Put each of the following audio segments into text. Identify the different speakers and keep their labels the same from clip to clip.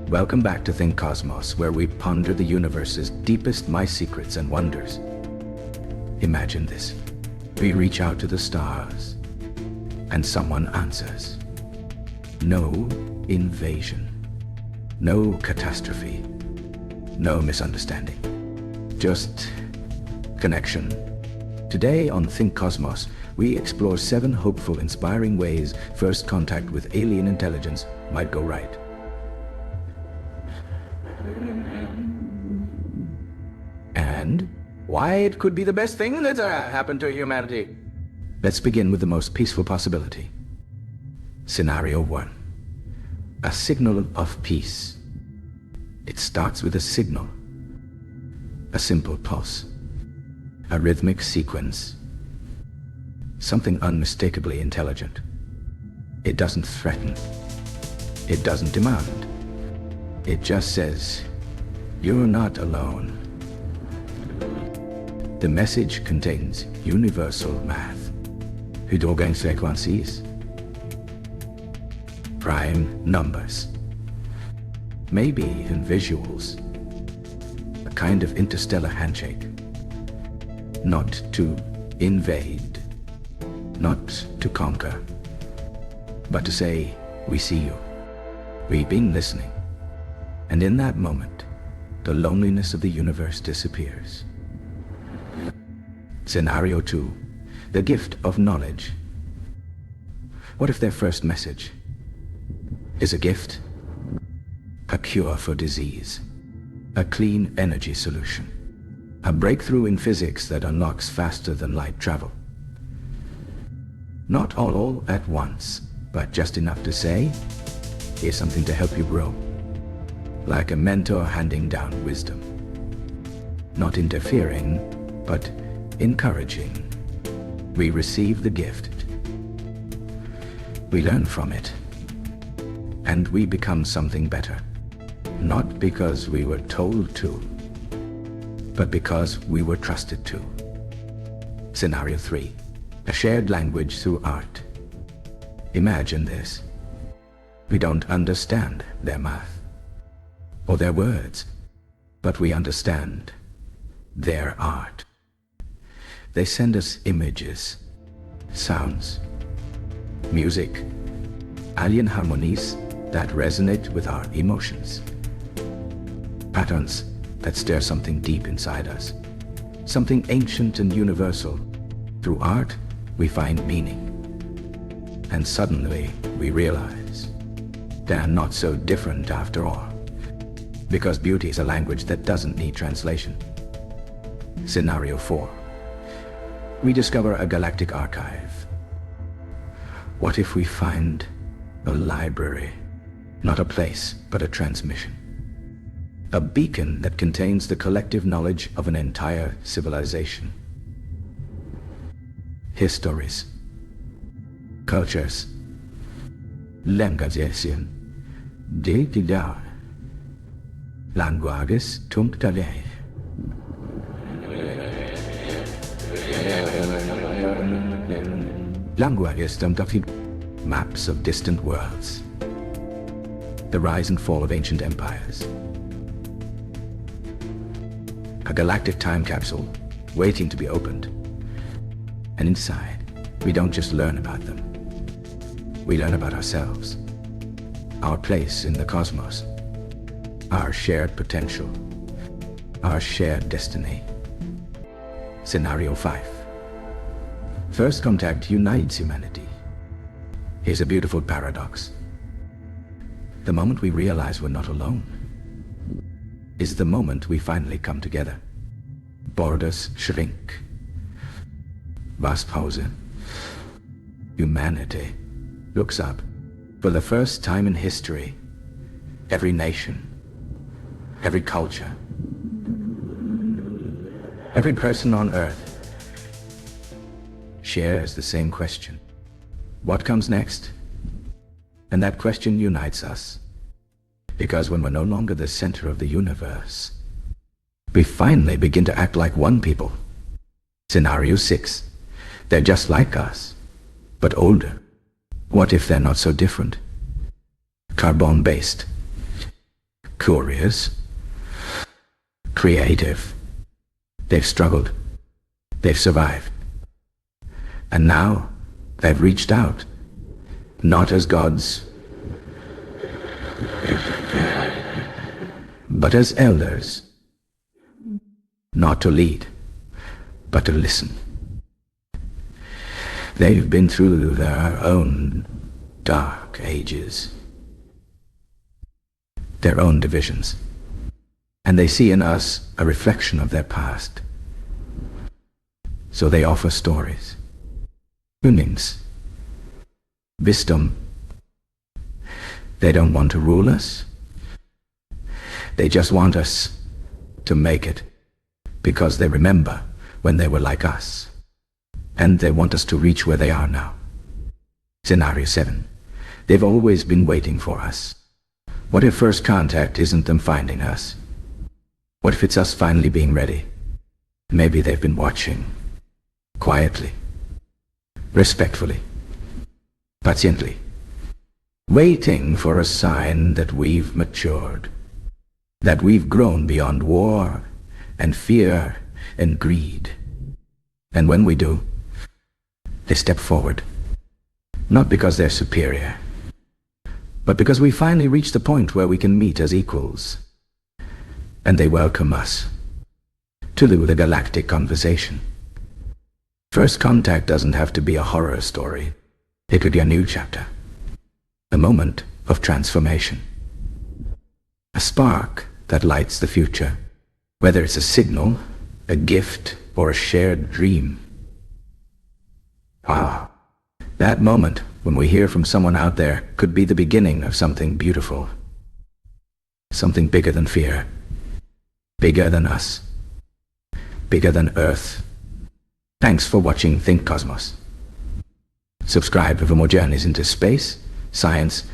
Speaker 1: Welcome back to ThinkCosmos, where we ponder the universe's deepest my secrets and wonders. Imagine this. We reach out to the stars, and someone answers. No invasion. No catastrophe. No misunderstanding. Just connection. Today on ThinkCosmos, we explore 7 hopeful, inspiring ways first contact with alien intelligence might go right. And why it could be the best thing that's happened to humanity. Let's begin with the most peaceful possibility. Scenario 1. A signal of peace. It starts with a signal. A simple pulse. A rhythmic sequence. Something unmistakably intelligent. It doesn't threaten. It doesn't demand. It just says, "You're not alone." The message contains universal math. Höchstfrequencies. Prime numbers. Maybe in visuals. A kind of interstellar handshake. Not to invade. Not to conquer. But to say, "We see you. We've been listening." And in that moment, the loneliness of the universe disappears. Scenario 2. The gift of knowledge. What if their first message is a gift? A cure for disease. A clean energy solution. A breakthrough in physics that unlocks faster than light travel. Not all at once, but just enough to say, "Here's something to help you grow." Like a mentor handing down wisdom. Not interfering, but encouraging. We receive the gift. We learn from it. And we become something better. Not because we were told to, but because we were trusted to. Scenario 3. A shared language through art. Imagine this. We don't understand their math or their words, but we understand their art. They send us images, sounds, music, alien harmonies that resonate with our emotions. Patterns that stir something deep inside us, something ancient and universal. Through art, we find meaning. And suddenly, we realize they're not so different after all. Because beauty is a language that doesn't need translation. Scenario 4. We discover a galactic archive. What if we find a library? Not a place, but a transmission. A beacon that contains the collective knowledge of an entire civilization. Histories. Cultures. Languages. Languages tunctale. Languages tunctale. Maps of distant worlds. The rise and fall of ancient empires. A galactic time capsule waiting to be opened. And inside, we don't just learn about them. We learn about ourselves. Our place in the cosmos. Our shared potential. Our shared destiny. Scenario 5. First contact unites humanity. Here's a beautiful paradox. The moment we realize we're not alone is the moment we finally come together. Borders shrink. Pause. Humanity looks up. For the first time in history, every nation, every culture, every person on Earth shares the same question. What comes next? And that question unites us. Because when we're no longer the center of the universe, we finally begin to act like one people. Scenario 6. They're just like us, but older. What if they're not so different? Carbon-based. curious, creative. They've struggled. They've survived. And now they've reached out, not as gods, but as elders, not to lead, but to listen. They've been through their own dark ages, their own divisions, and they see in us a reflection of their past. So they offer stories, meanings, wisdom. They don't want to rule us. They just want us to make it, because they remember when they were like us, and they want us to reach where they are now. Scenario 7. They've always been waiting for us. What if first contact isn't them finding us? What if it's us finally being ready? Maybe they've been watching, quietly, respectfully, patiently, waiting for a sign that we've matured, that we've grown beyond war and fear and greed. And when we do, they step forward, not because they're superior, but because we finally reach the point where we can meet as equals. And they welcome us to the galactic conversation. First contact doesn't have to be a horror story. It could be a new chapter, a moment of transformation, a spark that lights the future, whether it's a signal, a gift, or a shared dream. Ah, that moment when we hear from someone out there could be the beginning of something beautiful, something bigger than fear, bigger than us, bigger than Earth. Thanks for watching ThinkCosmos. Subscribe for more journeys into space, science,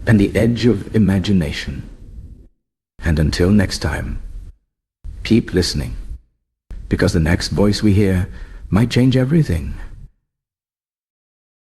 Speaker 1: and the edge of imagination. And until next time, keep listening, because the next voice we hear might change everything.